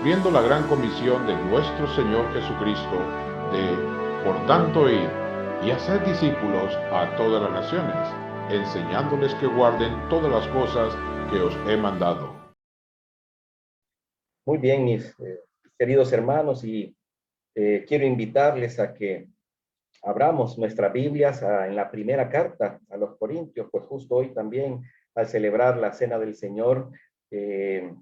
cumpliendo la gran comisión de nuestro Señor Jesucristo de, por tanto, ir y hacer discípulos a todas las naciones, enseñándoles que guarden todas las cosas que os he mandado. Muy bien, mis queridos hermanos, y quiero invitarles a que abramos nuestras Biblias en la primera carta a los Corintios, pues justo hoy también, al celebrar la Cena del Señor, eh,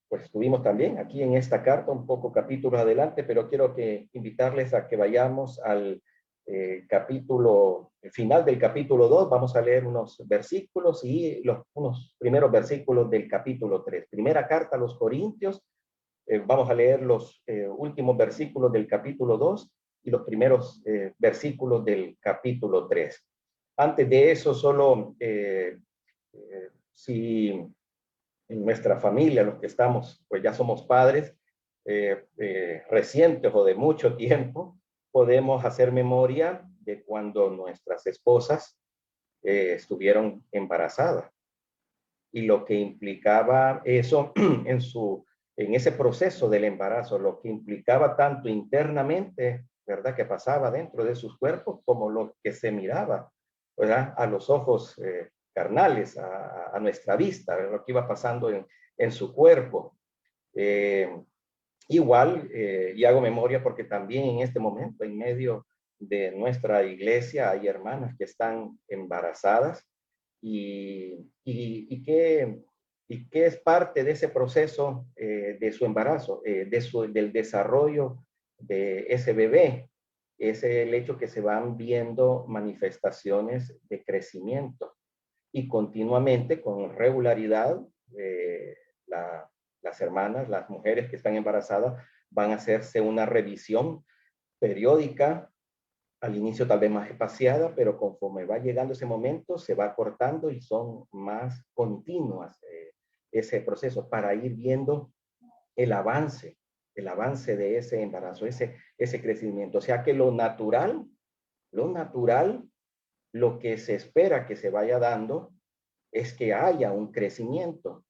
pues estuvimos también aquí en esta carta, un poco capítulos adelante, pero quiero invitarles a que vayamos al capítulo, final del capítulo 2. Vamos a leer unos versículos y unos primeros versículos del capítulo 3. Primera carta a los Corintios. Vamos a leer los últimos versículos del capítulo 2 y los primeros versículos del capítulo 3. Antes de eso, solo si en nuestra familia, los que estamos, pues ya somos padres recientes o de mucho tiempo, podemos hacer memoria de cuando nuestras esposas estuvieron embarazadas y lo que implicaba eso en ese proceso del embarazo, lo que implicaba tanto internamente, ¿verdad?, que pasaba dentro de sus cuerpos, como lo que se miraba, ¿verdad?, a los ojos carnales, a nuestra vista, ¿verdad?, lo que iba pasando en su cuerpo. Igual, y hago memoria porque también en este momento, en medio de nuestra iglesia, hay hermanas que están embarazadas y qué es parte de ese proceso de su embarazo, del desarrollo de ese bebé. Es el hecho que se van viendo manifestaciones de crecimiento y continuamente, con regularidad, eh, la, las hermanas, las mujeres que están embarazadas, van a hacerse una revisión periódica, al inicio tal vez más espaciada, pero conforme va llegando ese momento, se va cortando y son más continuas ese proceso para ir viendo el avance, el avance de ese embarazo, ese crecimiento. O sea que lo natural, lo que se espera que se vaya dando es que haya un crecimiento.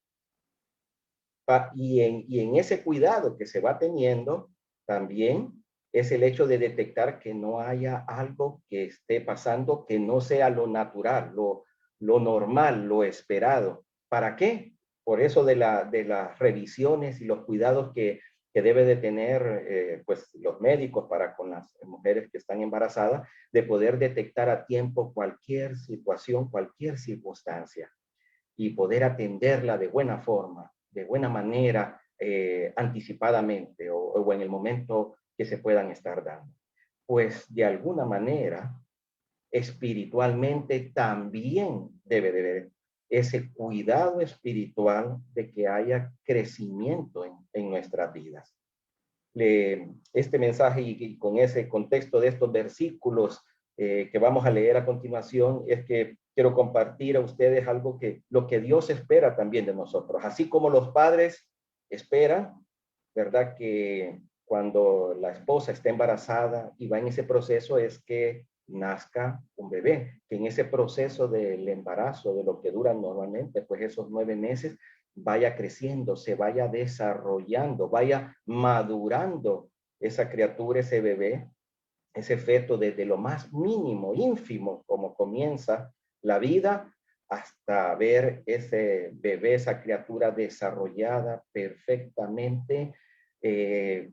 Y en ese cuidado que se va teniendo, también es el hecho de detectar que no haya algo que esté pasando que no sea lo natural, lo normal, lo esperado. ¿Para qué? Por eso de las revisiones y los cuidados que debe de tener pues los médicos para con las mujeres que están embarazadas, de poder detectar a tiempo cualquier situación, cualquier circunstancia y poder atenderla de buena forma, de buena manera, anticipadamente o en el momento que se puedan estar dando. Pues de alguna manera, espiritualmente también debe de haber ese cuidado espiritual de que haya crecimiento en nuestras vidas. Este mensaje y con ese contexto de estos versículos que vamos a leer a continuación es que quiero compartir a ustedes algo que lo que Dios espera también de nosotros, así como los padres esperan, ¿verdad?, que cuando la esposa está embarazada y va en ese proceso es que nazca un bebé, que en ese proceso del embarazo, de lo que dura normalmente, pues esos 9 meses, vaya creciendo, se vaya desarrollando, vaya madurando esa criatura, ese bebé, ese feto desde lo más mínimo, ínfimo, como comienza la vida, hasta ver ese bebé, esa criatura desarrollada perfectamente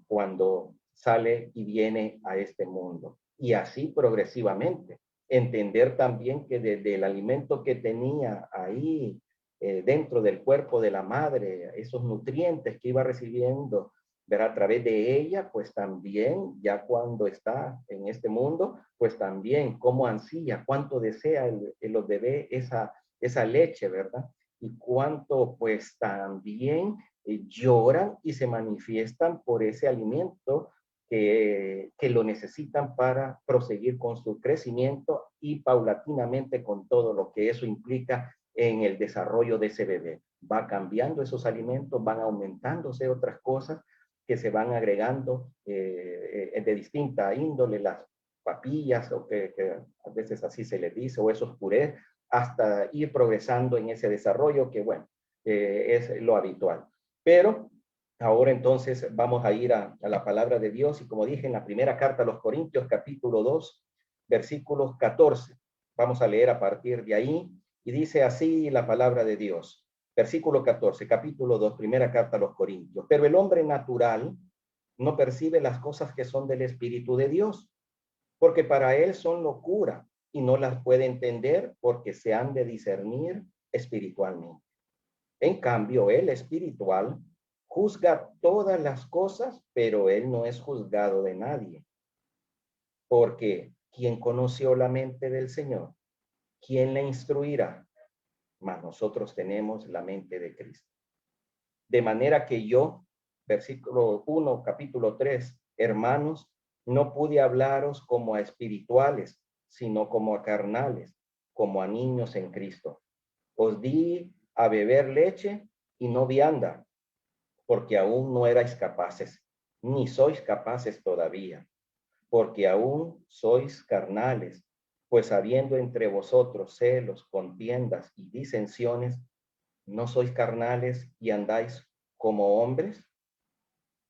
cuando sale y viene a este mundo. Y así progresivamente. Entender también que desde el alimento que tenía ahí dentro del cuerpo de la madre, esos nutrientes que iba recibiendo, ver a través de ella, pues también, ya cuando está en este mundo, pues también cómo ansía, cuánto desea el bebé esa leche, ¿verdad? Y cuánto pues también lloran y se manifiestan por ese alimento que lo necesitan para proseguir con su crecimiento y paulatinamente con todo lo que eso implica en el desarrollo de ese bebé. Va cambiando esos alimentos, van aumentándose otras cosas que se van agregando de distinta índole, las papillas, o que a veces así se les dice, o esos purés, hasta ir progresando en ese desarrollo que, bueno, es lo habitual. Pero Ahora entonces vamos a ir a la palabra de Dios y como dije en la primera carta a los Corintios, capítulo 2, versículos 14. Vamos a leer a partir de ahí y dice así la palabra de Dios. Versículo 14, capítulo 2, primera carta a los Corintios. Pero el hombre natural no percibe las cosas que son del Espíritu de Dios, porque para él son locura y no las puede entender porque se han de discernir espiritualmente. En cambio, el espiritual juzga todas las cosas, pero él no es juzgado de nadie. Porque ¿quién conoció la mente del Señor? ¿Quién le instruirá? Mas nosotros tenemos la mente de Cristo. De manera que yo, versículo 1, capítulo 3, hermanos, no pude hablaros como a espirituales, sino como a carnales, como a niños en Cristo. Os di a beber leche y no vianda, porque aún no erais capaces, ni sois capaces todavía, porque aún sois carnales, pues habiendo entre vosotros celos, contiendas y disensiones, ¿no sois carnales y andáis como hombres?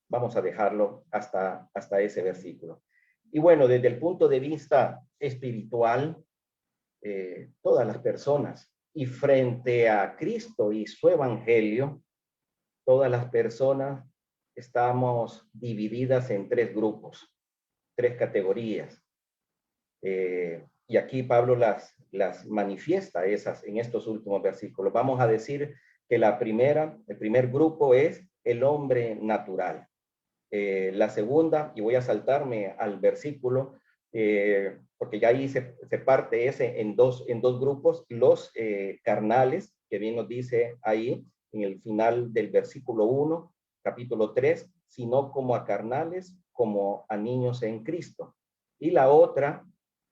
Vamos a dejarlo hasta ese versículo. Y bueno, desde el punto de vista espiritual, todas las personas y frente a Cristo y su evangelio, todas las personas estamos divididas en tres grupos, tres categorías. Y aquí Pablo las manifiesta esas en estos últimos versículos. Vamos a decir que el primer grupo es el hombre natural. La segunda, y voy a saltarme al versículo, porque ya ahí se parte ese en dos grupos, los carnales, que bien nos dice ahí en el final del versículo 1, capítulo 3, sino como a carnales, como a niños en Cristo. Y la otra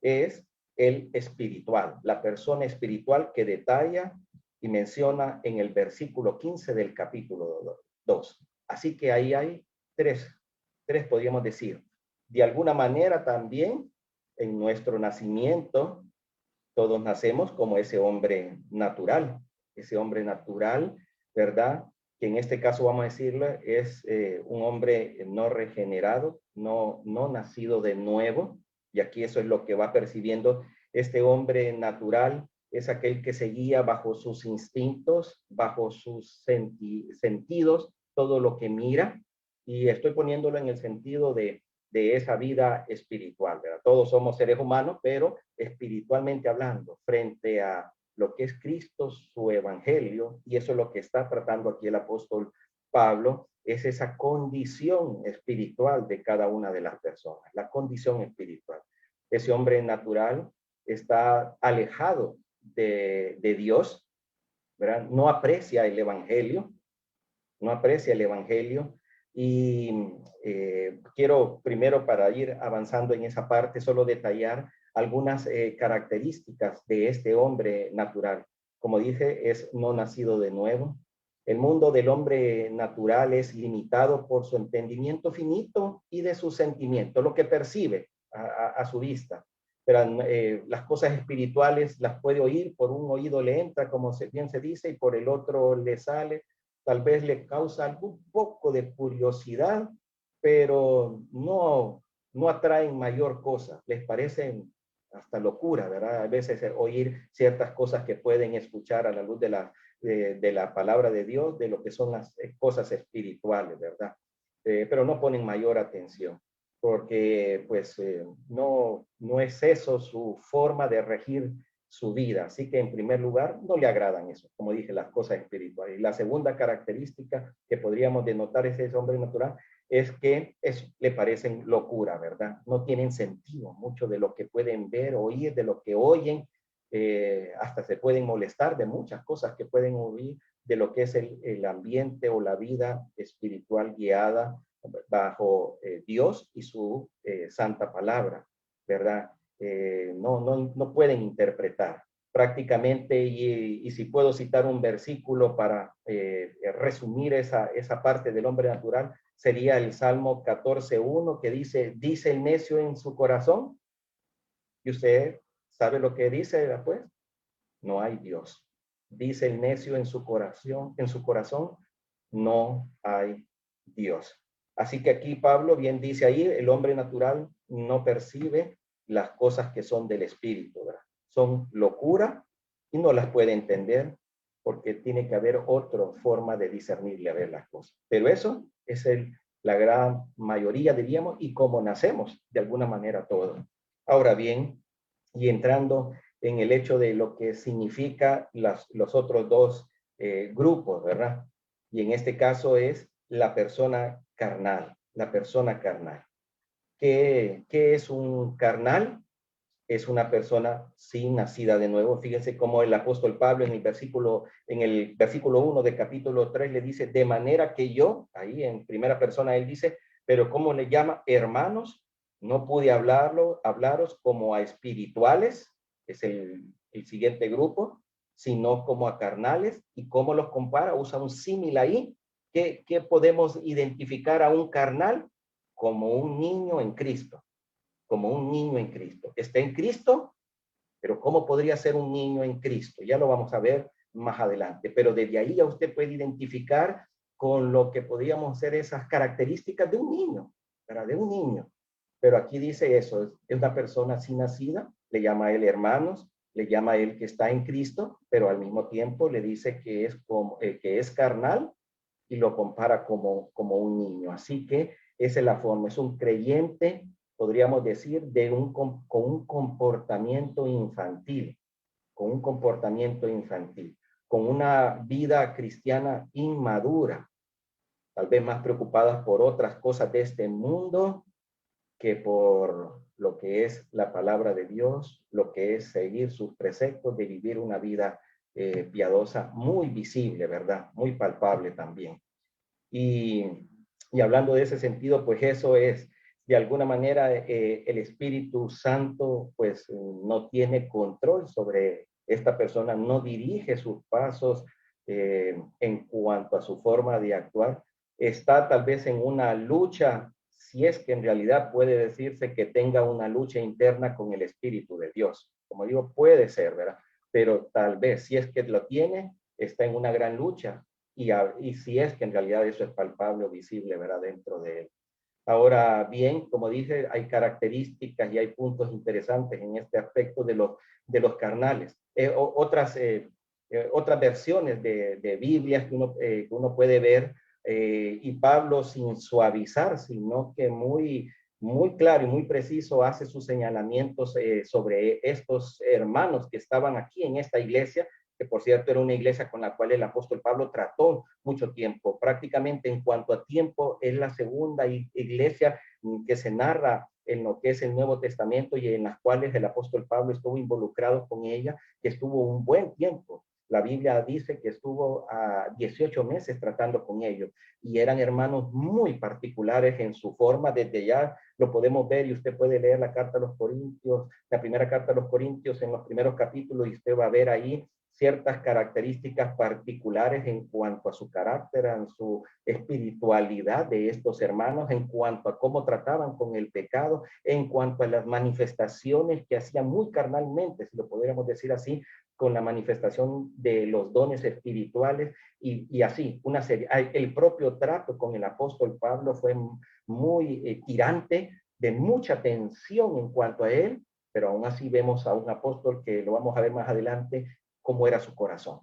es el espiritual, la persona espiritual que detalla y menciona en el versículo 15 del capítulo 2. Así que ahí hay tres podríamos decir. De alguna manera también en nuestro nacimiento, todos nacemos como ese hombre natural, ¿verdad? Que en este caso vamos a decirle es un hombre no regenerado, no nacido de nuevo, y aquí eso es lo que va percibiendo este hombre natural, es aquel que se guía bajo sus instintos, bajo sus sentidos, todo lo que mira, y estoy poniéndolo en el sentido de esa vida espiritual, ¿verdad? Todos somos seres humanos, pero espiritualmente hablando, frente a lo que es Cristo, su evangelio, y eso es lo que está tratando aquí el apóstol Pablo, es esa condición espiritual de cada una de las personas, la condición espiritual. Ese hombre natural está alejado de Dios, ¿verdad? No aprecia el evangelio, y quiero primero, para ir avanzando en esa parte, solo detallar algunas características de este hombre natural. Como dije, es no nacido de nuevo. El mundo del hombre natural es limitado por su entendimiento finito y de sus sentimientos, lo que percibe a su vista. Pero las cosas espirituales las puede oír, por un oído le entra, como bien se dice, y por el otro le sale. Tal vez le causa algún poco de curiosidad, pero no atraen mayor cosa, les parecen hasta locura, ¿verdad? A veces oír ciertas cosas que pueden escuchar a la luz de la palabra de Dios, de lo que son las cosas espirituales, ¿verdad? Pero no ponen mayor atención, porque pues no es eso su forma de regir su vida. Así que en primer lugar, no le agradan eso, como dije, las cosas espirituales. Y la segunda característica que podríamos denotar ese hombre natural es que le parecen locura, ¿verdad? No tienen sentido mucho de lo que pueden ver, oír, de lo que oyen, hasta se pueden molestar de muchas cosas que pueden oír, de lo que es el ambiente o la vida espiritual guiada bajo Dios y su santa palabra, ¿verdad? No pueden interpretar prácticamente, y si puedo citar un versículo para resumir esa parte del hombre natural, sería el Salmo 14:1, que dice el necio en su corazón, y usted sabe lo que dice después, no hay Dios. Dice el necio en su corazón, no hay Dios. Así que aquí Pablo bien dice ahí, el hombre natural no percibe las cosas que son del espíritu, ¿verdad? Son locura y no las puede entender porque tiene que haber otra forma de discernirle a ver las cosas. Pero eso es la gran mayoría, diríamos, y como nacemos de alguna manera todos. Ahora bien, y entrando en el hecho de lo que significa los otros dos grupos, ¿verdad? Y en este caso es la persona carnal, la persona carnal. ¿Qué es un carnal? Es una persona sin nacida de nuevo. Fíjense cómo el apóstol Pablo en el versículo 1 de capítulo 3 le dice, de manera que yo, ahí en primera persona él dice, pero ¿cómo le llama? Hermanos, no pude hablaros como a espirituales, es el siguiente grupo, sino como a carnales. ¿Y cómo los compara? Usa un símil ahí. ¿Qué podemos identificar a un carnal? Como un niño en Cristo, como un niño en Cristo. Está en Cristo, pero ¿cómo podría ser un niño en Cristo? Ya lo vamos a ver más adelante, pero desde ahí ya usted puede identificar con lo que podríamos ser esas características de un niño, ¿verdad? De un niño. Pero aquí dice eso, es una persona así nacida, le llama a él hermanos, le llama a él que está en Cristo, pero al mismo tiempo le dice que es carnal y lo compara como un niño. Así que esa es la forma, es un creyente, podríamos decir, con un comportamiento infantil, con un comportamiento infantil, con una vida cristiana inmadura, tal vez más preocupadas por otras cosas de este mundo que por lo que es la palabra de Dios, lo que es seguir sus preceptos, de vivir una vida piadosa, muy visible, ¿verdad? Muy palpable también. Y, y hablando de ese sentido, pues eso es, de alguna manera, el Espíritu Santo, pues no tiene control sobre esta persona, no dirige sus pasos en cuanto a su forma de actuar. Está tal vez en una lucha, si es que en realidad puede decirse que tenga una lucha interna con el Espíritu de Dios. Como digo, puede ser, ¿verdad? Pero tal vez, si es que lo tiene, está en una gran lucha y si es que en realidad eso es palpable o visible, ¿verdad? Dentro de él. Ahora bien, como dije, hay características y hay puntos interesantes en este aspecto de los carnales. Otras versiones de Biblias que uno puede ver, y Pablo sin suavizar, sino que muy claro y muy preciso hace sus señalamientos sobre estos hermanos que estaban aquí en esta iglesia, que por cierto era una iglesia con la cual el apóstol Pablo trató mucho tiempo. Prácticamente en cuanto a tiempo, es la segunda iglesia que se narra en lo que es el Nuevo Testamento y en las cuales el apóstol Pablo estuvo involucrado con ella, que estuvo un buen tiempo. La Biblia dice que estuvo a 18 meses tratando con ellos y eran hermanos muy particulares en su forma. Desde ya lo podemos ver y usted puede leer la carta a los Corintios, la primera carta a los Corintios en los primeros capítulos y usted va a ver ahí ciertas características particulares en cuanto a su carácter, en su espiritualidad de estos hermanos, en cuanto a cómo trataban con el pecado, en cuanto a las manifestaciones que hacían muy carnalmente, si lo pudiéramos decir así, con la manifestación de los dones espirituales y así, una serie. El propio trato con el apóstol Pablo fue muy tirante, de mucha tensión en cuanto a él, pero aún así vemos a un apóstol que lo vamos a ver más adelante, cómo era su corazón.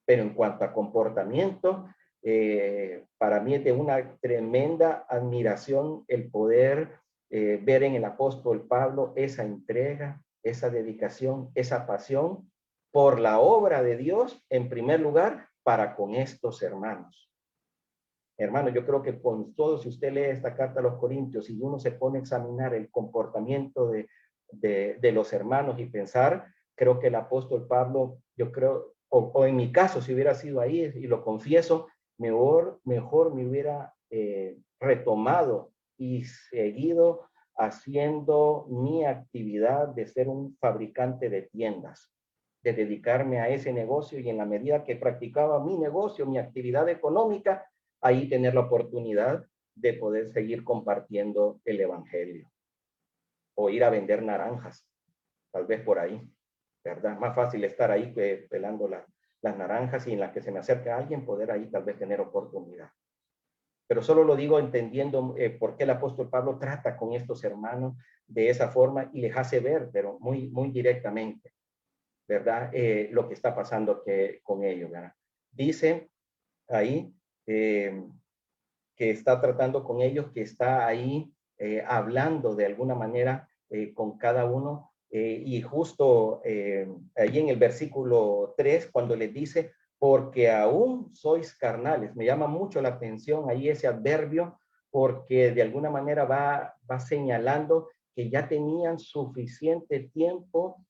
Pero en cuanto a comportamiento, para mí es de una tremenda admiración el poder ver en el apóstol Pablo esa entrega, esa dedicación, esa pasión por la obra de Dios, en primer lugar, para con estos hermanos. Hermano, yo creo que con todo, si usted lee esta carta a los Corintios y uno se pone a examinar el comportamiento de los hermanos y pensar, creo que el apóstol Pablo, yo creo, o en mi caso, si hubiera sido ahí, y lo confieso, mejor me hubiera retomado y seguido haciendo mi actividad de ser un fabricante de tiendas, de dedicarme a ese negocio y en la medida que practicaba mi negocio, mi actividad económica, ahí tener la oportunidad de poder seguir compartiendo el evangelio o ir a vender naranjas, tal vez por ahí, ¿verdad? Más fácil estar ahí pelando las naranjas y en las que se me acerca alguien, poder ahí tal vez tener oportunidad. pero solo lo digo entendiendo por qué el apóstol Pablo trata con estos hermanos de esa forma y les hace ver, pero muy directamente, ¿verdad? Lo que está pasando con ellos, ¿verdad? Dice ahí que está tratando con ellos, que está ahí hablando de alguna manera con cada uno. Y justo ahí en el versículo 3, cuando les dice, porque aún sois carnales, me llama mucho la atención ahí ese adverbio, porque de alguna manera va señalando que ya tenían suficiente tiempo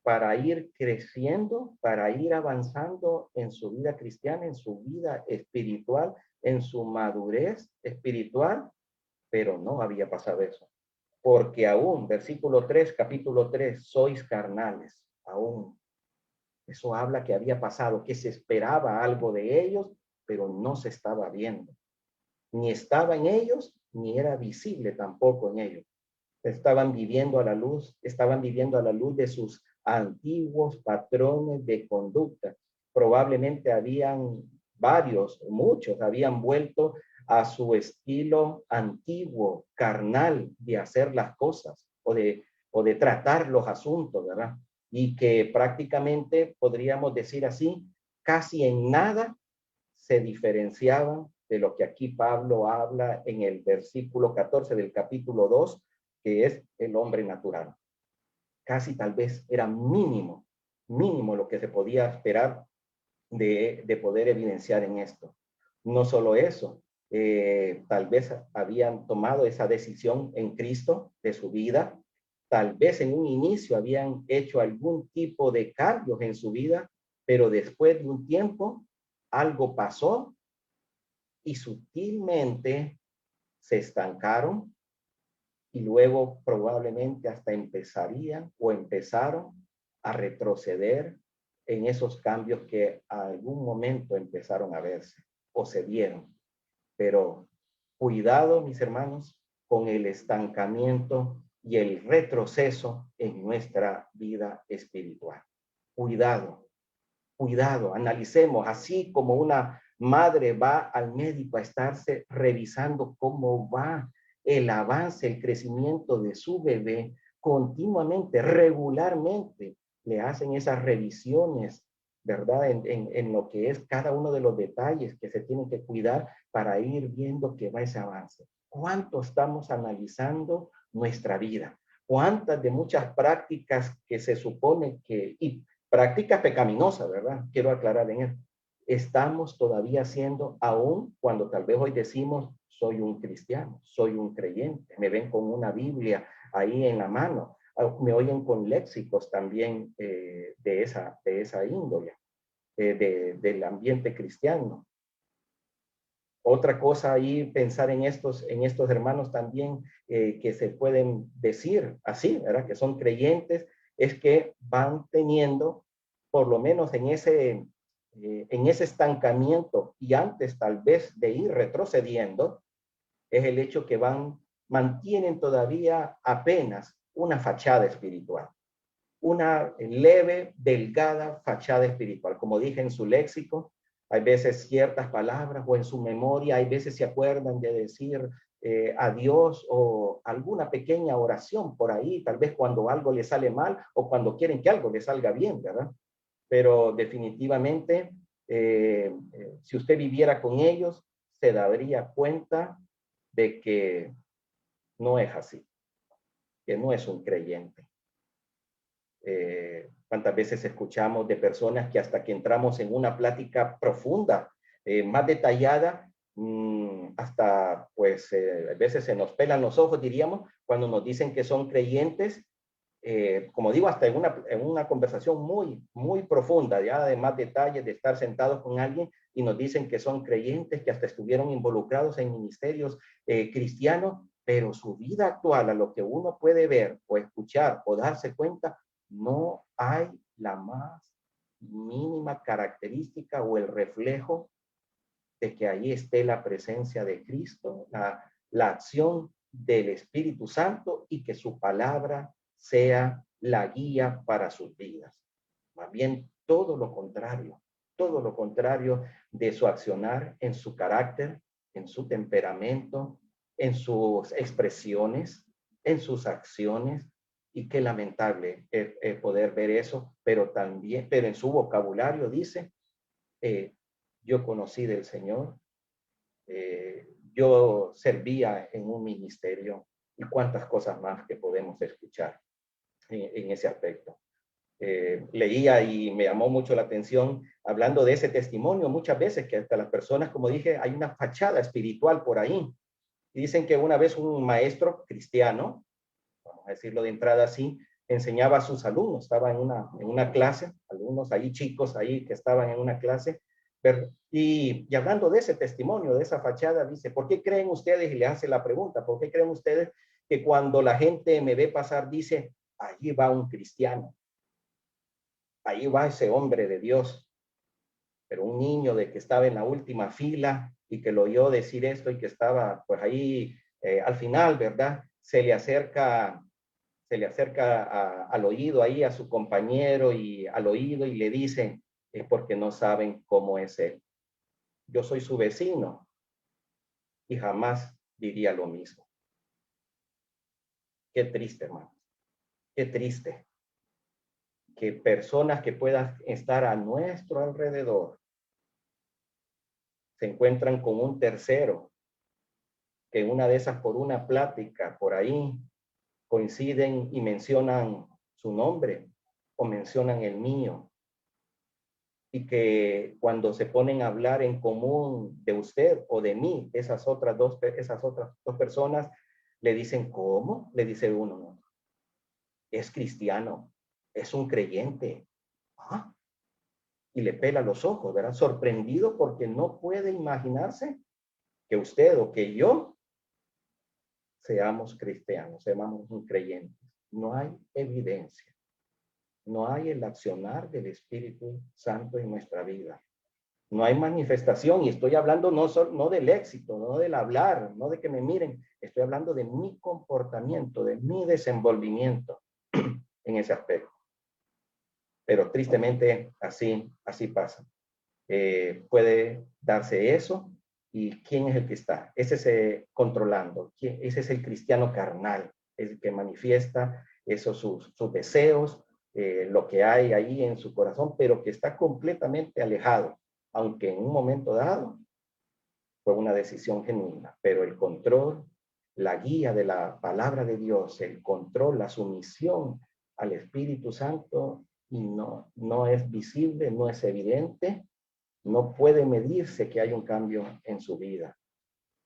para ir creciendo, para ir avanzando en su vida cristiana, en su vida espiritual, en su madurez espiritual, pero no había pasado eso. Porque aún, versículo 3, capítulo 3, sois carnales, aún. Eso habla que había pasado, que se esperaba algo de ellos, pero no se estaba viendo. Ni estaba en ellos, ni era visible tampoco en ellos. Estaban viviendo a la luz, estaban viviendo a la luz de sus antiguos patrones de conducta. Probablemente habían varios, muchos, habían vuelto a su estilo antiguo, carnal, de hacer las cosas o de tratar los asuntos, ¿verdad? Y que prácticamente, podríamos decir así, casi en nada se diferenciaban de lo que aquí Pablo habla en el versículo 14 del capítulo 2, que es el hombre natural. Casi tal vez era mínimo lo que se podía esperar de poder evidenciar en esto. No solo eso, tal vez habían tomado esa decisión en Cristo de su vida, tal vez en un inicio habían hecho algún tipo de cambios en su vida, pero después de un tiempo algo pasó y sutilmente se estancaron y luego probablemente hasta empezarían o empezaron a retroceder en esos cambios que a algún momento empezaron a verse o se vieron. Pero cuidado, mis hermanos, con el estancamiento y el retroceso en nuestra vida espiritual. Cuidado, cuidado, analicemos, así como una madre va al médico a estarse revisando cómo va el avance, el crecimiento de su bebé, continuamente, regularmente, le hacen esas revisiones, ¿verdad? En lo que es cada uno de los detalles que se tienen que cuidar para ir viendo que va ese avance. ¿Cuánto estamos analizando nuestra vida? ¿Cuántas de muchas prácticas que se supone que, y prácticas pecaminosas, ¿verdad? Quiero aclarar en esto. Estamos todavía haciendo, aún cuando tal vez hoy decimos, soy un cristiano, soy un creyente, me ven con una Biblia ahí en la mano, me oyen con léxicos también de esa índole, del ambiente cristiano. Otra cosa ahí, pensar en estos hermanos también que se pueden decir así, ¿verdad? Que son creyentes, es que van teniendo, por lo menos en ese estancamiento y antes tal vez de ir retrocediendo, es el hecho que mantienen todavía apenas una fachada espiritual, una leve, delgada fachada espiritual. Como dije en su léxico, hay veces ciertas palabras o en su memoria, hay veces se acuerdan de decir a Dios o alguna pequeña oración por ahí, tal vez cuando algo le sale mal o cuando quieren que algo le salga bien, ¿verdad? Pero definitivamente, si usted viviera con ellos, se daría cuenta de que no es así, que no es un creyente. Cuántas veces escuchamos de personas que hasta que entramos en una plática profunda, más detallada, hasta pues a veces se nos pelan los ojos, diríamos, cuando nos dicen que son creyentes, como digo, hasta en una conversación muy profunda, ya de más detalles, de estar sentados con alguien y nos dicen que son creyentes, que hasta estuvieron involucrados en ministerios cristianos, pero su vida actual, a lo que uno puede ver o escuchar o darse cuenta, no hay la más mínima característica o el reflejo de que ahí esté la presencia de Cristo, la acción del Espíritu Santo y que su palabra sea la guía para sus vidas. Más bien todo lo contrario de su accionar en su carácter, en su temperamento, en sus expresiones, en sus acciones. Y qué lamentable poder ver eso, pero también, pero en su vocabulario dice, yo conocí del Señor, yo servía en un ministerio, y cuántas cosas más que podemos escuchar en ese aspecto. Leía y me llamó mucho la atención hablando de ese testimonio muchas veces que hasta las personas, como dije, hay una fachada espiritual por ahí. Y dicen que una vez un maestro cristiano, vamos a decirlo de entrada así, enseñaba a sus alumnos, estaba en una clase, alumnos ahí chicos ahí que estaban en una clase, y hablando de ese testimonio, de esa fachada, dice, ¿por qué creen ustedes? Y le hace la pregunta, ¿por qué creen ustedes que cuando la gente me ve pasar dice, allí va un cristiano? Ahí va ese hombre de Dios. Pero un niño de que estaba en la última fila y que lo oyó decir esto y que estaba pues ahí al final, ¿verdad? Se le acerca al oído ahí a su compañero y al oído y le dice, es porque no saben cómo es él. Yo soy su vecino y jamás diría lo mismo. Qué triste, hermano. Qué triste que personas que puedan estar a nuestro alrededor se encuentran con un tercero, que en una de esas por una plática por ahí coinciden y mencionan su nombre o mencionan el mío. Y que cuando se ponen a hablar en común de usted o de mí, esas otras dos personas le dicen, ¿cómo? Le dice uno, no, es cristiano, es un creyente. ¿Ah? Y le pela los ojos, ¿verdad? Sorprendido porque no puede imaginarse que usted o que yo seamos cristianos, seamos un creyente. No hay evidencia, no hay el accionar del Espíritu Santo en nuestra vida. No hay manifestación, y estoy hablando no del éxito, no del hablar, no de que me miren, estoy hablando de mi comportamiento, de mi desenvolvimiento en ese aspecto. Pero tristemente así pasa. Puede darse eso, y ¿quién es el que está? Ese es controlando, ese es el cristiano carnal, es el que manifiesta esos sus deseos, lo que hay ahí en su corazón, pero que está completamente alejado, aunque en un momento dado fue una decisión genuina, pero el control, la guía de la palabra de Dios, el control, la sumisión al Espíritu Santo, y no es visible, no es evidente, no puede medirse que hay un cambio en su vida.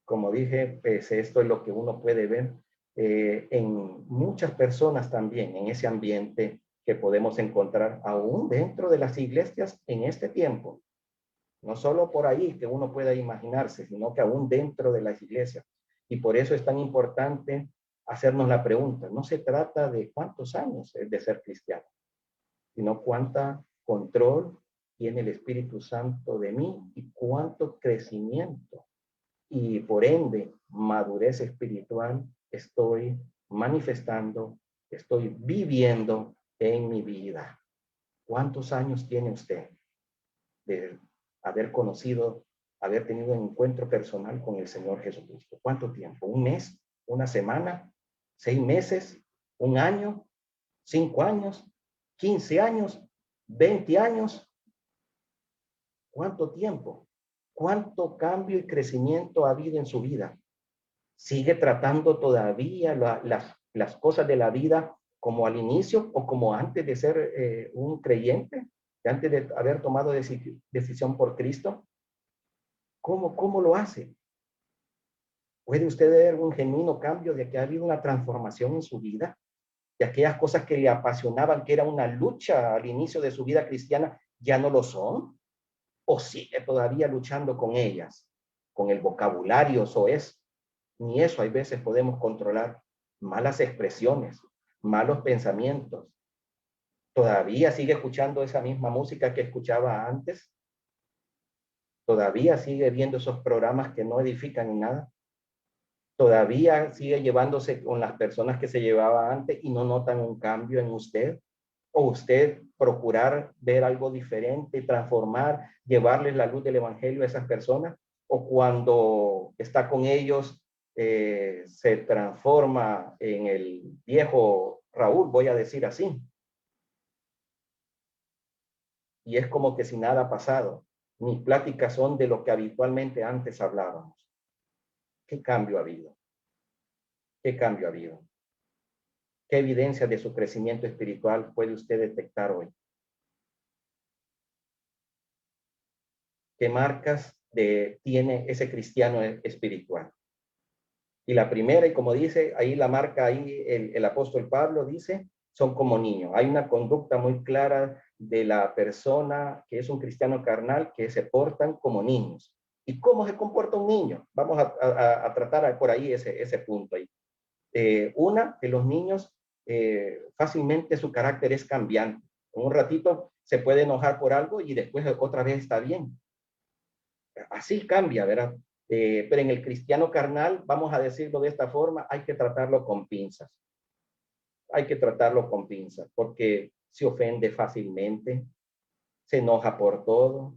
Como dije, pues esto es lo que uno puede ver en muchas personas también, en ese ambiente que podemos encontrar aún dentro de las iglesias en este tiempo. No solo por ahí que uno pueda imaginarse, sino que aún dentro de las iglesias. Y por eso es tan importante hacernos la pregunta. No se trata de cuántos años es de ser cristiano, sino cuánta control tiene el Espíritu Santo de mí y cuánto crecimiento y por ende madurez espiritual estoy manifestando, estoy viviendo en mi vida. ¿Cuántos años tiene usted de haber conocido, haber tenido un encuentro personal con el Señor Jesucristo? ¿Cuánto tiempo? ¿Un mes? ¿Una semana? ¿6 meses? ¿Un año? ¿5 años? ¿15 años? ¿20 años? ¿Cuánto tiempo? ¿Cuánto cambio y crecimiento ha habido en su vida? ¿Sigue tratando todavía las cosas de la vida como al inicio o como antes de ser un creyente, antes de haber tomado decisión por Cristo? ¿Cómo lo hace? ¿Puede usted ver un genuino cambio de que ha habido una transformación en su vida? De aquellas cosas que le apasionaban, que era una lucha al inicio de su vida cristiana, ¿ya no lo son? ¿O sigue todavía luchando con ellas? Con el vocabulario soez. Ni eso hay veces podemos controlar. Malas expresiones, malos pensamientos. ¿Todavía sigue escuchando esa misma música que escuchaba antes? ¿Todavía sigue viendo esos programas que no edifican ni nada? ¿Todavía sigue llevándose con las personas que se llevaba antes y no notan un cambio en usted? ¿O usted procurar ver algo diferente, transformar, llevarles la luz del evangelio a esas personas? o cuando está con ellos, se transforma en el viejo Raúl, voy a decir así. Y es como que si nada ha pasado. Mis pláticas son de lo que habitualmente antes hablábamos. ¿Qué cambio ha habido? ¿Qué cambio ha habido? ¿Qué evidencia de su crecimiento espiritual puede usted detectar hoy? ¿Qué marcas tiene ese cristiano espiritual? Y la primera, y como dice, ahí la marca, ahí el apóstol Pablo dice, son como niños. Hay una conducta muy clara de la persona que es un cristiano carnal, que se portan como niños. ¿Y cómo se comporta un niño? Vamos a tratar por ahí ese punto ahí. Una, que los niños fácilmente su carácter es cambiante. En un ratito se puede enojar por algo y después otra vez está bien. Así cambia, ¿verdad? Pero en el cristiano carnal, vamos a decirlo de esta forma, hay que tratarlo con pinzas. Hay que tratarlo con pinzas porque se ofende fácilmente, se enoja por todo.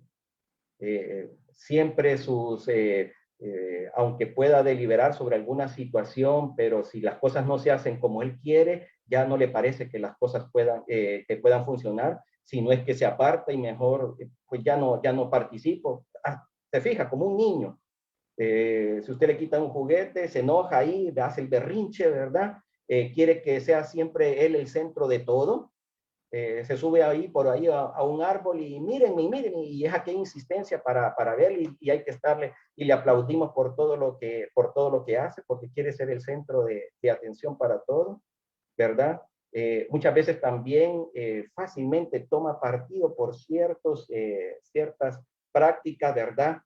Siempre aunque pueda deliberar sobre alguna situación, pero si las cosas no se hacen como él quiere, ya no le parece que las cosas que puedan funcionar, sino es que se aparta y mejor, pues ya no participo. Se fija como un niño. Si usted le quita un juguete, se enoja ahí, hace el berrinche, ¿verdad? Quiere que sea siempre él el centro de todo. Se sube ahí por ahí a un árbol y mírenme, y es aquella insistencia para ver y hay que estarle, y le aplaudimos por todo lo que hace, porque quiere ser el centro de atención para todo, ¿verdad? Muchas veces también fácilmente toma partido por ciertas prácticas, ¿verdad?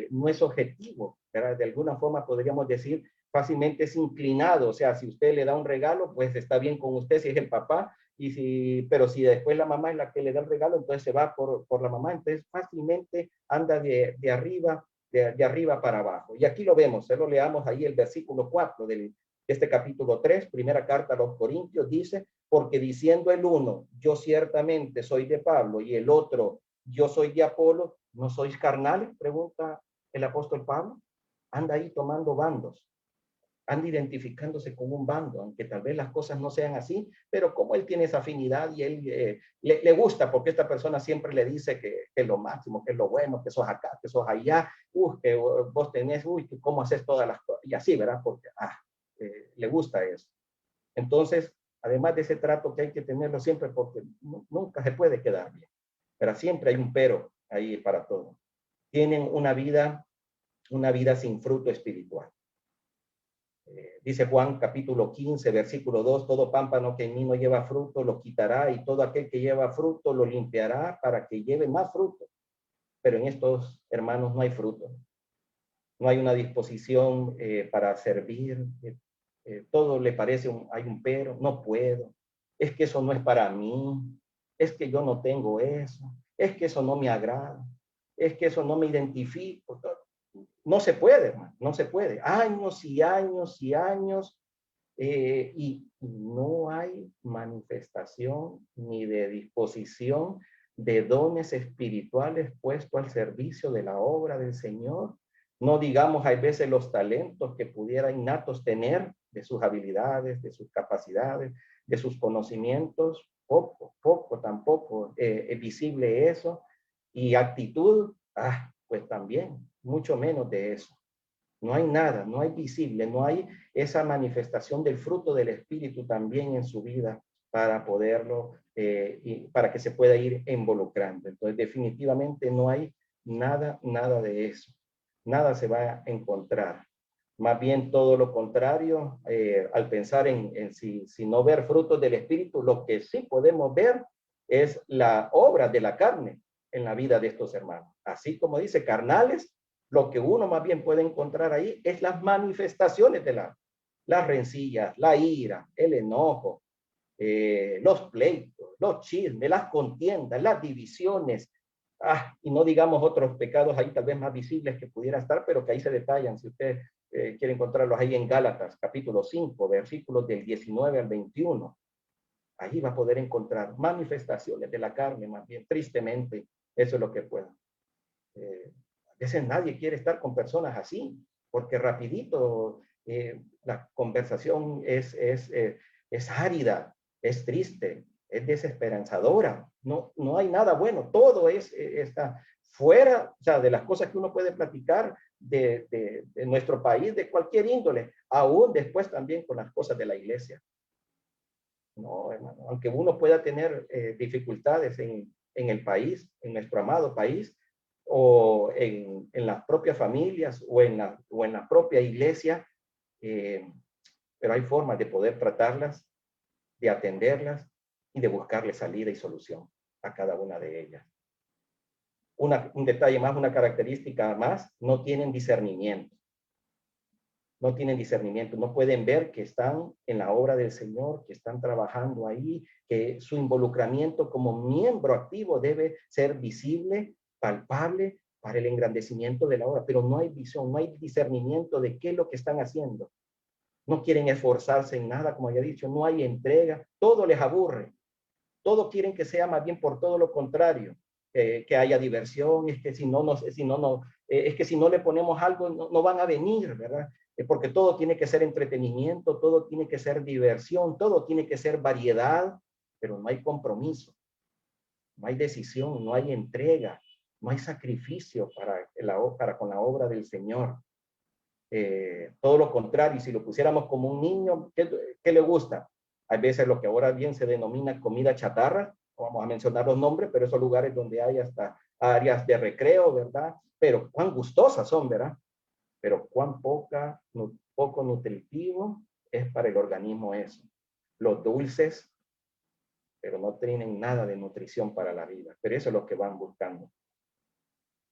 No es objetivo, ¿verdad? De alguna forma podríamos decir, fácilmente es inclinado, o sea, si usted le da un regalo, pues está bien con usted si es el papá, pero si después la mamá es la que le da el regalo, entonces se va por la mamá, entonces fácilmente anda de arriba para abajo. Y aquí lo vemos, lo leamos ahí el versículo 4 de este capítulo 3, primera carta a los Corintios, dice, porque diciendo el uno, yo ciertamente soy de Pablo, y el otro, yo soy de Apolo, ¿no sois carnales? Pregunta el apóstol Pablo. Anda ahí tomando bandos, anda identificándose con un bando, aunque tal vez las cosas no sean así, pero como él tiene esa afinidad y él le gusta, porque esta persona siempre le dice que es lo máximo, que es lo bueno, que sos acá, que sos allá, que vos tenés, que cómo haces todas las cosas, y así, ¿verdad? Porque le gusta eso. Entonces, además de ese trato que hay que tenerlo siempre, porque nunca se puede quedar bien, pero siempre hay un pero ahí para todo. Tienen una vida sin fruto espiritual. Dice Juan capítulo 15, versículo 2, todo pámpano que en mí no lleva fruto lo quitará y todo aquel que lleva fruto lo limpiará para que lleve más fruto. Pero en estos hermanos no hay fruto. No hay una disposición para servir. Todo le parece, hay un pero, no puedo. Es que eso no es para mí. Es que yo no tengo eso. Es que eso no me agrada. Es que eso no me identifico. No se puede, hermano, no se puede. Años y años y años y no hay manifestación ni de disposición de dones espirituales puestos al servicio de la obra del Señor. No digamos, hay veces los talentos que pudiera innatos tener de sus habilidades, de sus capacidades, de sus conocimientos, tampoco es visible eso. Y actitud, pues también, mucho menos de eso. No hay nada, no hay visible, no hay esa manifestación del fruto del Espíritu también en su vida para poderlo, y para que se pueda ir involucrando. Entonces, definitivamente no hay nada de eso. Nada se va a encontrar. Más bien todo lo contrario, al pensar en si no ver frutos del Espíritu, lo que sí podemos ver es la obra de la carne en la vida de estos hermanos. Así como dice, carnales, lo que uno más bien puede encontrar ahí es las manifestaciones de las rencillas, la ira, el enojo, los pleitos, los chismes, las contiendas, las divisiones, y no digamos otros pecados ahí tal vez más visibles que pudiera estar, pero que ahí se detallan, si usted quiere encontrarlos ahí en Gálatas, capítulo 5, versículos del 19 al 21. Ahí va a poder encontrar manifestaciones de la carne, más bien, tristemente, eso es lo que puedo. A veces nadie quiere estar con personas así, porque rapidito la conversación es árida, es triste, es desesperanzadora. No hay nada bueno. Todo está fuera, o sea, de las cosas que uno puede platicar de nuestro país, de cualquier índole, aún después también con las cosas de la iglesia. No, hermano, aunque uno pueda tener dificultades en el país, en nuestro amado país, o en las propias familias, o en la propia iglesia, pero hay formas de poder tratarlas, de atenderlas y de buscarle salida y solución a cada una de ellas. Un detalle más, una característica más, no tienen discernimiento. No tienen discernimiento, no pueden ver que están en la obra del Señor, que están trabajando ahí, que su involucramiento como miembro activo debe ser visible, palpable para el engrandecimiento de la obra, pero no hay visión, no hay discernimiento de qué es lo que están haciendo. No quieren esforzarse en nada, como ya he dicho, no hay entrega, todo les aburre, todo quieren que sea más bien por todo lo contrario, que haya diversión, es que si no le ponemos algo, no van a venir, ¿verdad? Porque todo tiene que ser entretenimiento, todo tiene que ser diversión, todo tiene que ser variedad, pero no hay compromiso, no hay decisión, no hay entrega, no hay sacrificio para con la obra del Señor. Todo lo contrario, si lo pusiéramos como un niño, ¿qué le gusta? Hay veces lo que ahora bien se denomina comida chatarra, no vamos a mencionar los nombres, pero esos lugares donde hay hasta áreas de recreo, ¿verdad? Pero cuán gustosas son, ¿verdad? Pero cuán poco nutritivo es para el organismo eso. Los dulces, pero no tienen nada de nutrición para la vida, pero eso es lo que van buscando.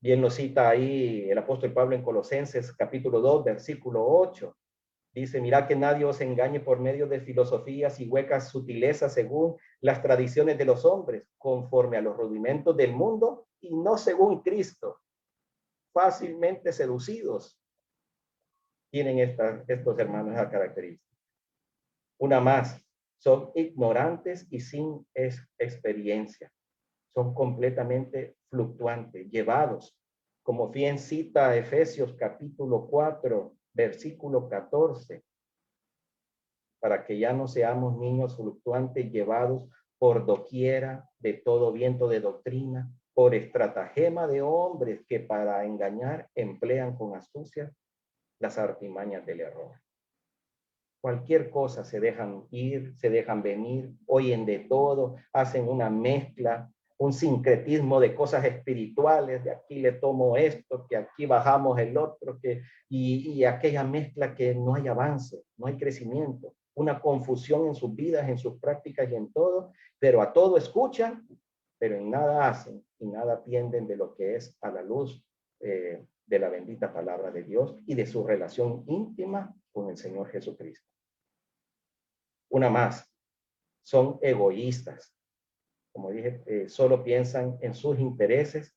Bien lo cita ahí el apóstol Pablo en Colosenses capítulo 2, versículo 8. Dice, mira que nadie os engañe por medio de filosofías y huecas sutilezas según las tradiciones de los hombres, conforme a los rudimentos del mundo y no según Cristo. Fácilmente seducidos tienen estos hermanos esa característica. Una más, son ignorantes y sin experiencia. Son completamente fluctuantes, llevados, como bien cita Efesios capítulo 4, versículo 14, para que ya no seamos niños fluctuantes llevados por doquiera de todo viento de doctrina, por estratagema de hombres que para engañar emplean con astucia las artimañas del error. Cualquier cosa se dejan ir, se dejan venir, oyen de todo, hacen una mezcla, un sincretismo de cosas espirituales, de aquí le tomo esto, que aquí bajamos el otro, y aquella mezcla que no hay avance, no hay crecimiento, una confusión en sus vidas, en sus prácticas y en todo, pero a todo escuchan, pero en nada hacen y nada atienden de lo que es a la luz de la bendita palabra de Dios y de su relación íntima con el Señor Jesucristo. Una más, son egoístas. Como dije, solo piensan en sus intereses,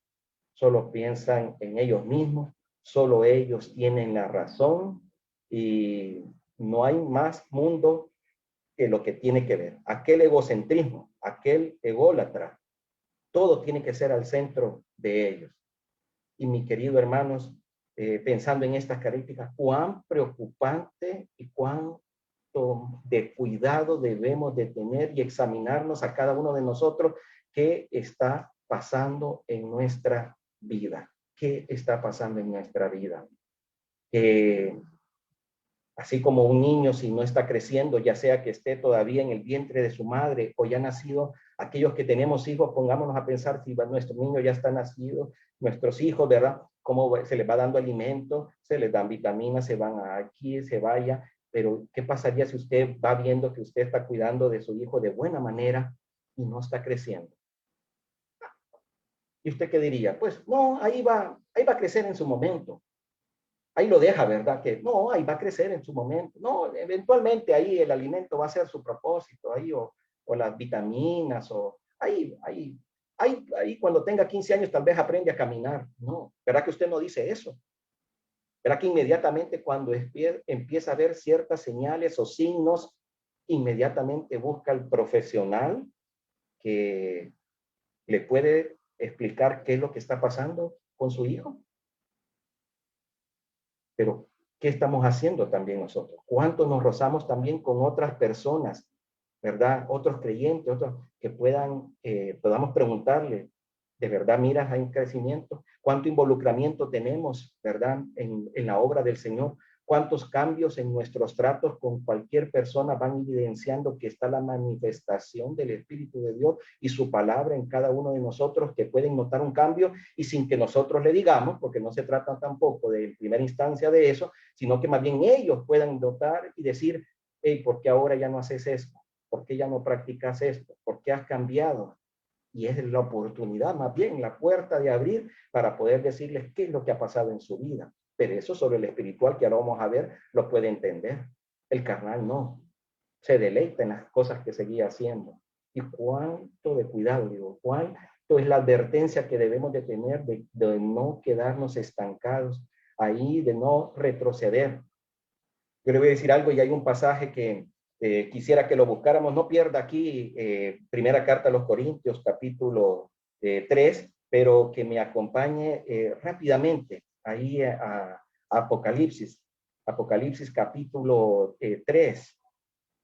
solo piensan en ellos mismos, solo ellos tienen la razón y no hay más mundo que lo que tiene que ver. Aquel egocentrismo, aquel ególatra, todo tiene que ser al centro de ellos. Y mi querido hermanos, pensando en estas características, cuán preocupante y cuán de cuidado debemos de tener y examinarnos a cada uno de nosotros qué está pasando en nuestra vida, qué está pasando en nuestra vida. Así como un niño, si no está creciendo, ya sea que esté todavía en el vientre de su madre o ya nacido, aquellos que tenemos hijos, pongámonos a pensar si nuestro niño ya está nacido, nuestros hijos, ¿verdad? Cómo se les va dando alimento, se les dan vitaminas, se van aquí, se vaya, pero ¿qué pasaría si usted va viendo que usted está cuidando de su hijo de buena manera y no está creciendo? ¿Y usted qué diría? Pues no, ahí va a crecer en su momento. Ahí lo deja, ¿verdad? Que no, ahí va a crecer en su momento. No, eventualmente ahí el alimento va a ser su propósito, ahí o las vitaminas, o ahí cuando tenga 15 años tal vez aprende a caminar. No, ¿verdad que usted no dice eso? ¿Verdad que inmediatamente cuando empieza a ver ciertas señales o signos, inmediatamente busca al profesional que le puede explicar qué es lo que está pasando con su hijo? Pero, ¿qué estamos haciendo también nosotros? ¿Cuánto nos rozamos también con otras personas, verdad? Otros creyentes, otros que podamos preguntarle, ¿de verdad miras hay un crecimiento? ¿Cuánto involucramiento tenemos, verdad, en la obra del Señor? ¿Cuántos cambios en nuestros tratos con cualquier persona van evidenciando que está la manifestación del Espíritu de Dios y su palabra en cada uno de nosotros, que pueden notar un cambio y sin que nosotros le digamos, porque no se trata tampoco de primera instancia de eso, sino que más bien ellos puedan notar y decir, hey, ¿por qué ahora ya no haces esto? ¿Por qué ya no practicas esto? ¿Por qué has cambiado? Y es la oportunidad, más bien la puerta de abrir para poder decirles qué es lo que ha pasado en su vida. Pero eso sobre el espiritual, que ahora vamos a ver, lo puede entender. El carnal no. Se deleita en las cosas que seguía haciendo. Y cuánto de cuidado, digo, cuánto es la advertencia que debemos de tener de no quedarnos estancados ahí, de no retroceder. Yo le voy a decir algo y hay un pasaje que quisiera que lo buscáramos. No pierda aquí primera carta a los Corintios, capítulo 3, pero que me acompañe rápidamente ahí a Apocalipsis. Apocalipsis capítulo 3.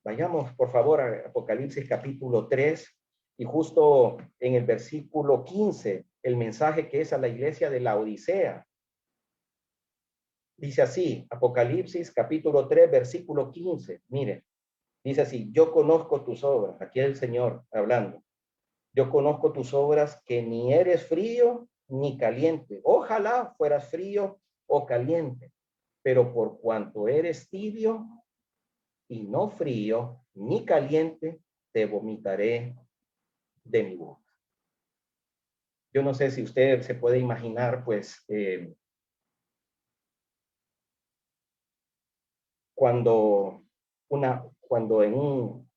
Vayamos, por favor, a Apocalipsis capítulo 3 y justo en el versículo 15, el mensaje que es a la iglesia de la Odisea. Dice así, Apocalipsis capítulo 3, versículo 15. Mire, dice así, yo conozco tus obras. Aquí es el Señor hablando. Yo conozco tus obras, que ni eres frío ni caliente. Ojalá fueras frío o caliente, pero por cuanto eres tibio y no frío ni caliente, te vomitaré de mi boca. Yo no sé si usted se puede imaginar, pues, cuando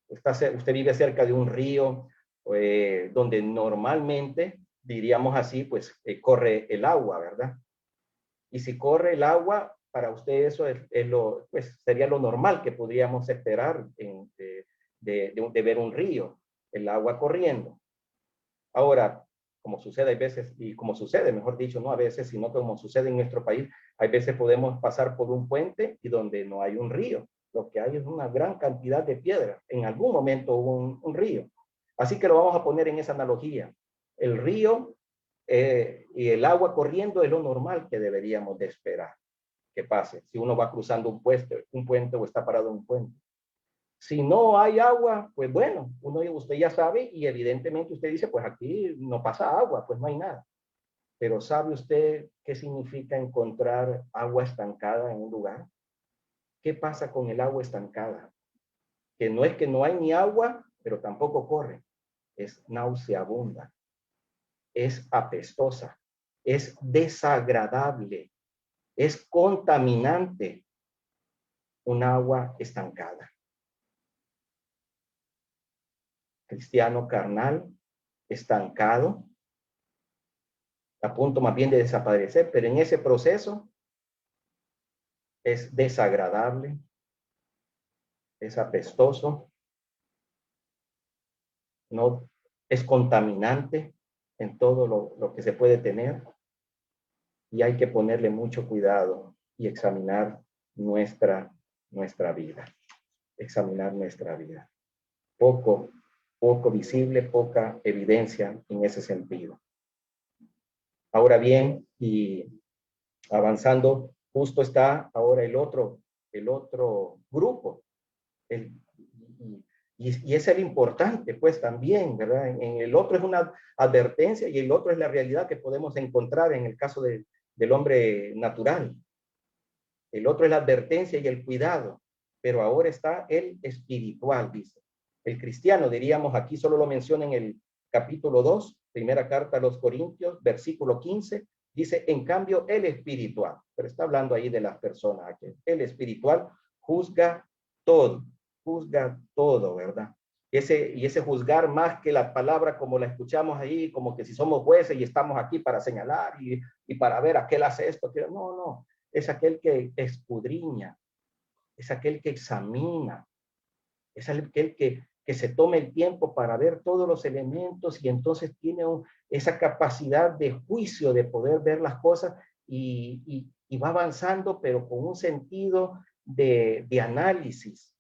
usted vive cerca de un río, donde normalmente, diríamos así, pues corre el agua, ¿verdad? Y si corre el agua, para usted eso pues, sería lo normal que podríamos esperar de ver un río, el agua corriendo. Ahora, como sucede a veces, y como sucede, mejor dicho, no a veces, sino como sucede en nuestro país, hay veces podemos pasar por un puente y donde no hay un río. Lo que hay es una gran cantidad de piedras. En algún momento hubo un río. Así que lo vamos a poner en esa analogía. El río y el agua corriendo es lo normal que deberíamos de esperar que pase. Si uno va cruzando un puente o está parado en un puente. Si no hay agua, pues bueno, usted ya sabe y evidentemente usted dice, pues aquí no pasa agua, pues no hay nada. Pero ¿sabe usted qué significa encontrar agua estancada en un lugar? ¿Qué pasa con el agua estancada? Que no es que no hay ni agua, pero tampoco corre. Es nauseabunda, es apestosa, es desagradable, es contaminante un agua estancada. Cristiano carnal, estancado, a punto más bien de desaparecer, pero en ese proceso es desagradable, es apestoso, no es contaminante en todo lo que se puede tener, y hay que ponerle mucho cuidado y examinar nuestra vida, examinar nuestra vida. Poco visible, poca evidencia en ese sentido. Ahora bien, y avanzando, justo está ahora el otro grupo. Y es el importante, pues también, ¿verdad? En el otro es una advertencia y el otro es la realidad que podemos encontrar en el caso del hombre natural. El otro es la advertencia y el cuidado, pero ahora está el espiritual, dice. El cristiano, diríamos, aquí solo lo menciona en el capítulo 2, primera carta a los Corintios, versículo 15, dice, en cambio, el espiritual, pero está hablando ahí de las personas, aquí. El espiritual juzga todo, ¿verdad? Ese juzgar más que la palabra como la escuchamos ahí, como que si somos jueces y estamos aquí para señalar y para ver aquel hace esto, no, es aquel que escudriña, es aquel que examina, es aquel que se toma el tiempo para ver todos los elementos y entonces tiene esa capacidad de juicio de poder ver las cosas y va avanzando, pero con un sentido de análisis,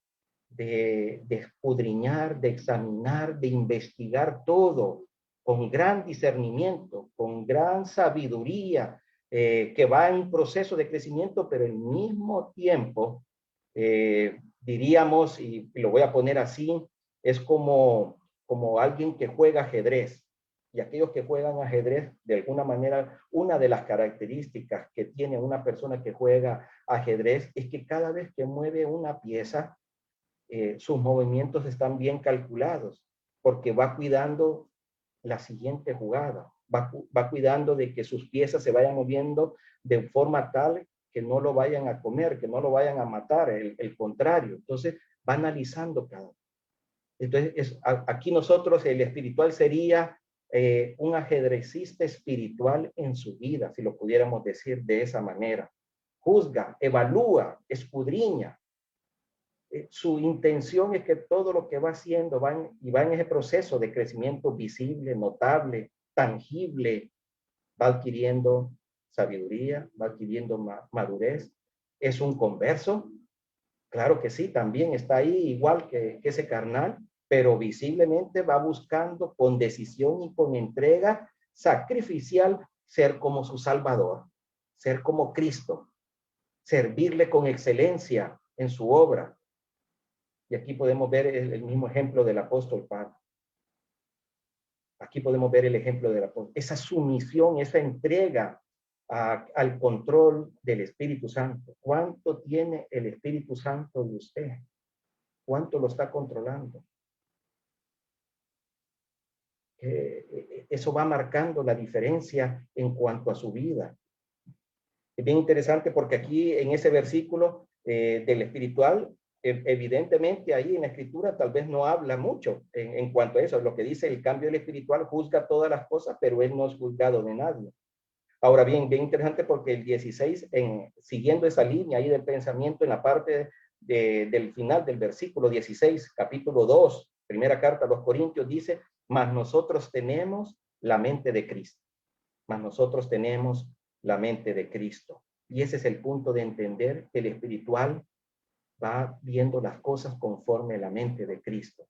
de escudriñar, de examinar, de investigar todo con gran discernimiento, con gran sabiduría, que va en un proceso de crecimiento, pero al mismo tiempo, diríamos, y lo voy a poner así, es como alguien que juega ajedrez. Y aquellos que juegan ajedrez, de alguna manera, una de las características que tiene una persona que juega ajedrez es que cada vez que mueve una pieza, sus movimientos están bien calculados, porque va cuidando la siguiente jugada, va cuidando de que sus piezas se vayan moviendo de forma tal que no lo vayan a comer, que no lo vayan a matar, el contrario. Entonces, va analizando cada uno. Entonces, aquí nosotros, el espiritual sería un ajedrecista espiritual en su vida, si lo pudiéramos decir de esa manera. Juzga, evalúa, escudriña. Su intención es que todo lo que va haciendo va en ese proceso de crecimiento visible, notable, tangible, va adquiriendo sabiduría, va adquiriendo madurez. ¿Es un converso? Claro que sí, también está ahí igual que ese carnal, pero visiblemente va buscando con decisión y con entrega sacrificial ser como su Salvador, ser como Cristo, servirle con excelencia en su obra. Y aquí podemos ver el mismo ejemplo del apóstol Pablo. Aquí podemos ver el ejemplo del apóstol. Esa sumisión, esa entrega al control del Espíritu Santo. ¿Cuánto tiene el Espíritu Santo de usted? ¿Cuánto lo está controlando? Eso va marcando la diferencia en cuanto a su vida. Es bien interesante porque aquí en ese versículo del espiritual, evidentemente ahí en la escritura tal vez no habla mucho en cuanto a eso. Lo que dice el cambio del espiritual juzga todas las cosas, pero él no es juzgado de nadie. Ahora bien, bien interesante porque el 16, siguiendo esa línea ahí del pensamiento en la parte del final del versículo 16, capítulo 2, primera carta a los Corintios, dice, mas nosotros tenemos la mente de Cristo. Mas nosotros tenemos la mente de Cristo. Y ese es el punto de entender que el espiritual va viendo las cosas conforme a la mente de Cristo.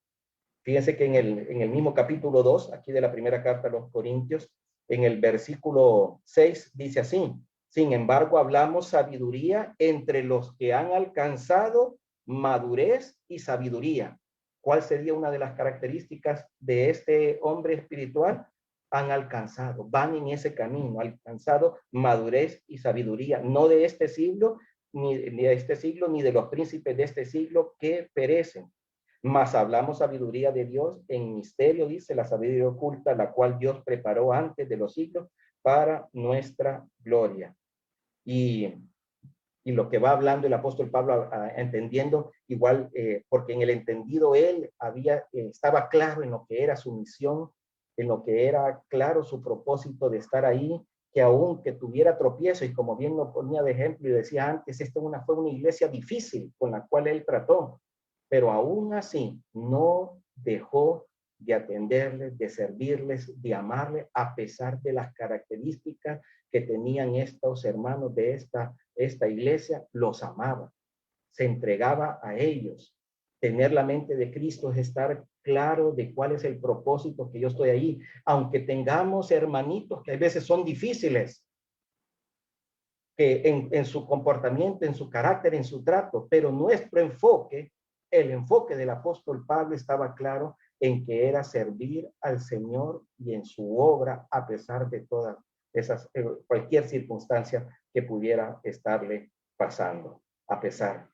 Fíjense que en el mismo capítulo 2, aquí de la primera carta a los Corintios, en el versículo 6, dice así, sin embargo, hablamos sabiduría entre los que han alcanzado madurez y sabiduría. ¿Cuál sería una de las características de este hombre espiritual? Han alcanzado, van en ese camino, alcanzado madurez y sabiduría, no de este siglo, ni de este siglo, ni de los príncipes de este siglo que perecen. Mas hablamos sabiduría de Dios en misterio, dice, la sabiduría oculta, la cual Dios preparó antes de los siglos para nuestra gloria. Y lo que va hablando el apóstol Pablo, entendiendo igual, porque en el entendido él estaba claro en lo que era su misión, en lo que era claro su propósito de estar ahí, que aunque tuviera tropiezo, y como bien lo ponía de ejemplo y decía antes, esta fue una iglesia difícil con la cual él trató, pero aún así no dejó de atenderles, de servirles, de amarles, a pesar de las características que tenían estos hermanos de esta iglesia, los amaba, se entregaba a ellos. Tener la mente de Cristo es estar claro de cuál es el propósito que yo estoy ahí, aunque tengamos hermanitos que a veces son difíciles, que en su comportamiento, en su carácter, en su trato, pero nuestro enfoque, el enfoque del apóstol Pablo estaba claro en que era servir al Señor y en su obra a pesar de todas esas, cualquier circunstancia que pudiera estarle pasando, a pesar.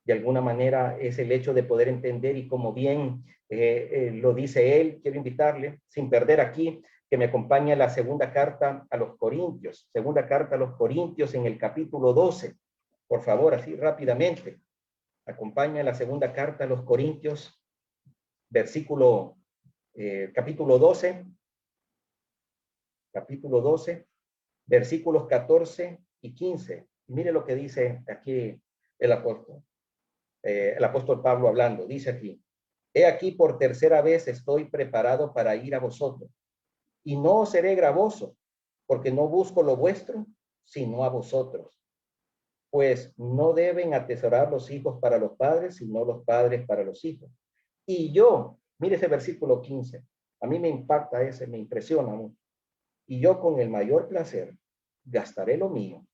De alguna manera es el hecho de poder entender y como bien lo dice él, quiero invitarle, sin perder aquí, que me acompañe a la segunda carta a los Corintios, segunda carta a los Corintios en el capítulo 12, por favor, así rápidamente. Acompaña la segunda carta a los Corintios, capítulo 12, versículos 14 y 15. Mire lo que dice aquí el apóstol Pablo hablando, dice aquí, he aquí por tercera vez estoy preparado para ir a vosotros, y no seré gravoso, porque no busco lo vuestro, sino a vosotros. Pues no deben atesorar los hijos para los padres, sino los padres para los hijos. Y yo, mire ese versículo 15, a mí me impacta ese, me impresiona mucho. Y yo con el mayor placer gastaré lo mío,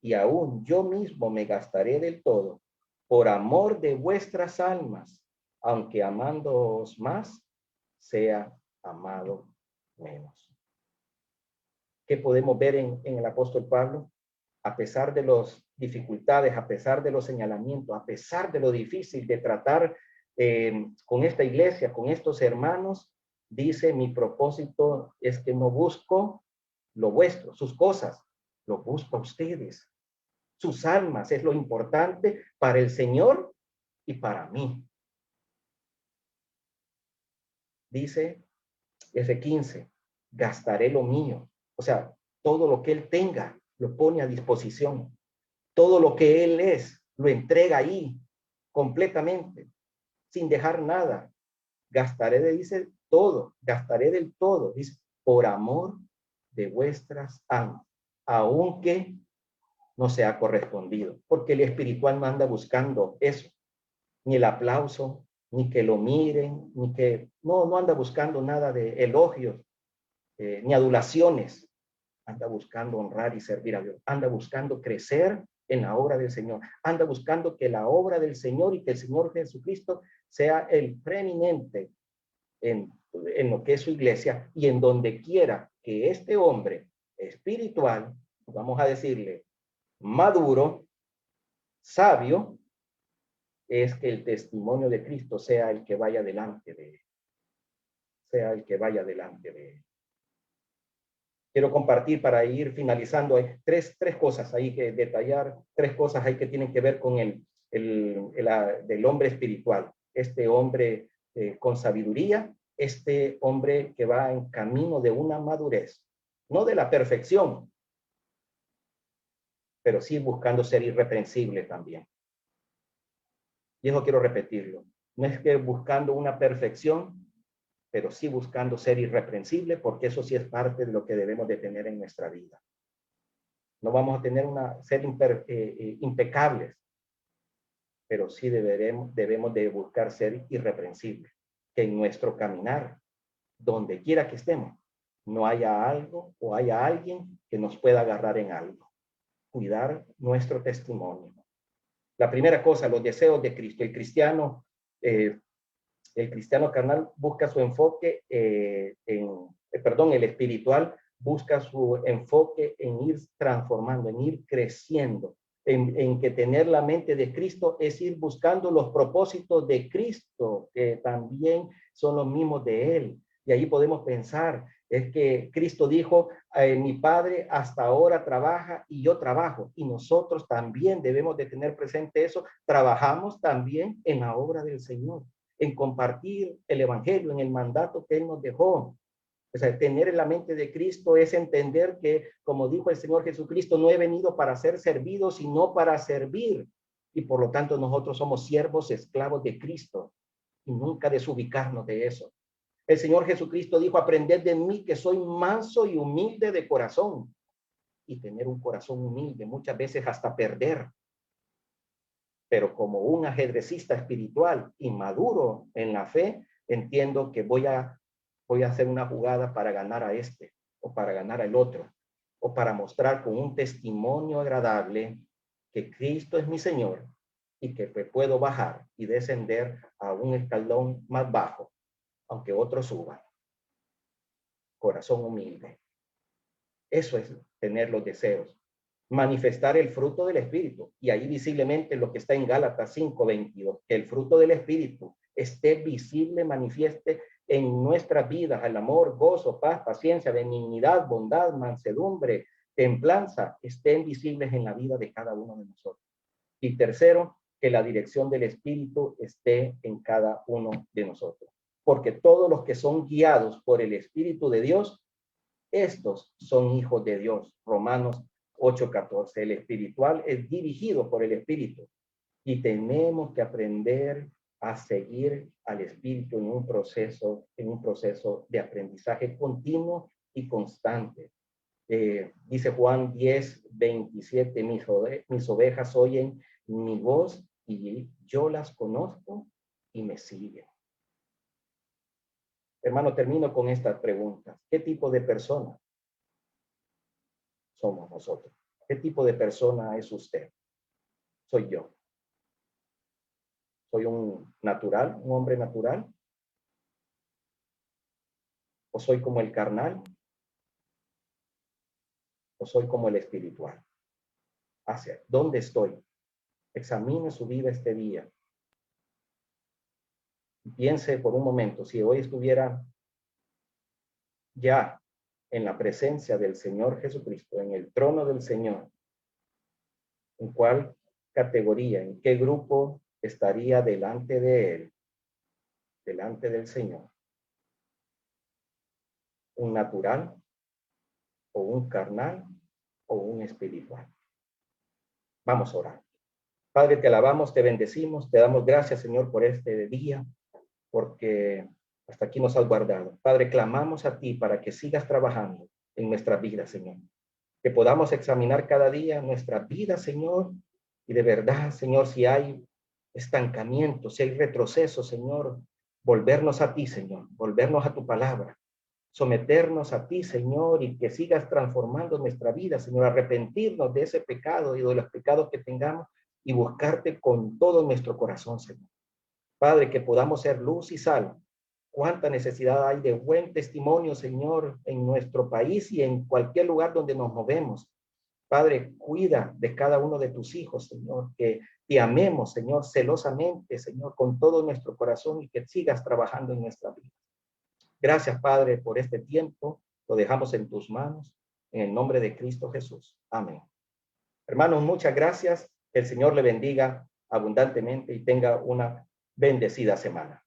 y aún yo mismo me gastaré del todo, por amor de vuestras almas, aunque amándoos más, sea amado menos. ¿Qué podemos ver en el apóstol Pablo? A pesar de las dificultades, a pesar de los señalamientos, a pesar de lo difícil de tratar con esta iglesia, con estos hermanos, dice, mi propósito es que no busco lo vuestro, sus cosas, lo busco a ustedes. Sus almas es lo importante para el Señor y para mí. Dice F15, gastaré lo mío. O sea, todo lo que Él tenga, lo pone a disposición. Todo lo que Él es, lo entrega ahí completamente, sin dejar nada. Dice todo, gastaré del todo, dice, por amor de vuestras almas, aunque no sea correspondido, porque el espiritual no anda buscando eso, ni el aplauso, ni que lo miren, ni que, no anda buscando nada de elogios, ni adulaciones, anda buscando honrar y servir a Dios, anda buscando crecer en la obra del Señor, anda buscando que la obra del Señor y que el Señor Jesucristo sea el preeminente en lo que es su iglesia y en donde quiera que este hombre espiritual, vamos a decirle, maduro, sabio, es que el testimonio de Cristo sea el que vaya delante de él, sea el que vaya delante de él. Quiero compartir para ir finalizando tres cosas ahí que detallar, tres cosas ahí que tienen que ver con del hombre espiritual. Este hombre con sabiduría, este hombre que va en camino de una madurez, no de la perfección, pero sí buscando ser irreprensible también. Y eso quiero repetirlo. No es que buscando una perfección, pero sí buscando ser irreprensible, porque eso sí es parte de lo que debemos de tener en nuestra vida. No vamos a tener ser impecables, pero sí debemos de buscar ser irreprensibles. Que en nuestro caminar, donde quiera que estemos, no haya algo o haya alguien que nos pueda agarrar en algo. Cuidar nuestro testimonio. La primera cosa, los deseos de Cristo. El cristiano carnal busca su enfoque el espiritual busca su enfoque en ir transformando, en ir creciendo, en que tener la mente de Cristo es ir buscando los propósitos de Cristo, que también son los mismos de Él. Y ahí podemos pensar, es que Cristo dijo, mi Padre hasta ahora trabaja y yo trabajo. Y nosotros también debemos de tener presente eso. Trabajamos también en la obra del Señor, en compartir el evangelio, en el mandato que Él nos dejó. O sea, tener en la mente de Cristo es entender que, como dijo el Señor Jesucristo, no he venido para ser servido, sino para servir. Y por lo tanto nosotros somos siervos, esclavos de Cristo, y nunca desubicarnos de eso. El Señor Jesucristo dijo, aprended de mí que soy manso y humilde de corazón. Y tener un corazón humilde muchas veces hasta perder. Pero como un ajedrecista espiritual y maduro en la fe, entiendo que voy a hacer una jugada para ganar a este o para ganar al otro o para mostrar con un testimonio agradable que Cristo es mi Señor y que puedo bajar y descender a un escalón más bajo, aunque otro suba. Corazón humilde. Eso es tener los deseos. Manifestar el fruto del Espíritu. Y ahí visiblemente lo que está en Gálatas 5:22, que el fruto del Espíritu esté visible, manifieste en nuestras vidas, el amor, gozo, paz, paciencia, benignidad, bondad, mansedumbre, templanza, estén visibles en la vida de cada uno de nosotros. Y tercero, que la dirección del Espíritu esté en cada uno de nosotros. Porque todos los que son guiados por el Espíritu de Dios, estos son hijos de Dios. Romanos 8:14. El espiritual es dirigido por el Espíritu y tenemos que aprender a seguir al Espíritu en un proceso de aprendizaje continuo y constante. Dice Juan 10:27, mis ovejas oyen mi voz y yo las conozco y me siguen. Hermano, termino con estas preguntas. ¿Qué tipo de persona somos nosotros? ¿Qué tipo de persona es usted? Soy yo. ¿Soy un natural, un hombre natural? ¿O soy como el carnal? ¿O soy como el espiritual? ¿Hacia dónde estoy? Examine su vida este día. Piense por un momento, si hoy estuviera ya en la presencia del Señor Jesucristo, en el trono del Señor, ¿en cuál categoría, en qué grupo estaría delante de Él, delante del Señor? ¿Un natural o un carnal o un espiritual? Vamos a orar. Padre, te alabamos, te bendecimos, te damos gracias, Señor, por este día, porque hasta aquí nos has guardado. Padre, clamamos a ti para que sigas trabajando en nuestras vidas, Señor. Que podamos examinar cada día nuestra vida, Señor, y de verdad, Señor, si hay estancamiento, si hay retroceso, Señor, volvernos a ti, Señor, volvernos a tu palabra, someternos a ti, Señor, y que sigas transformando nuestra vida, Señor, arrepentirnos de ese pecado y de los pecados que tengamos y buscarte con todo nuestro corazón, Señor. Padre, que podamos ser luz y sal. Cuánta necesidad hay de buen testimonio, Señor, en nuestro país y en cualquier lugar donde nos movemos. Padre, cuida de cada uno de tus hijos, Señor, que te amemos, Señor, celosamente, Señor, con todo nuestro corazón y que sigas trabajando en nuestra vida. Gracias, Padre, por este tiempo. Lo dejamos en tus manos, en el nombre de Cristo Jesús. Amén. Hermanos, muchas gracias. El Señor le bendiga abundantemente y tenga una bendecida semana.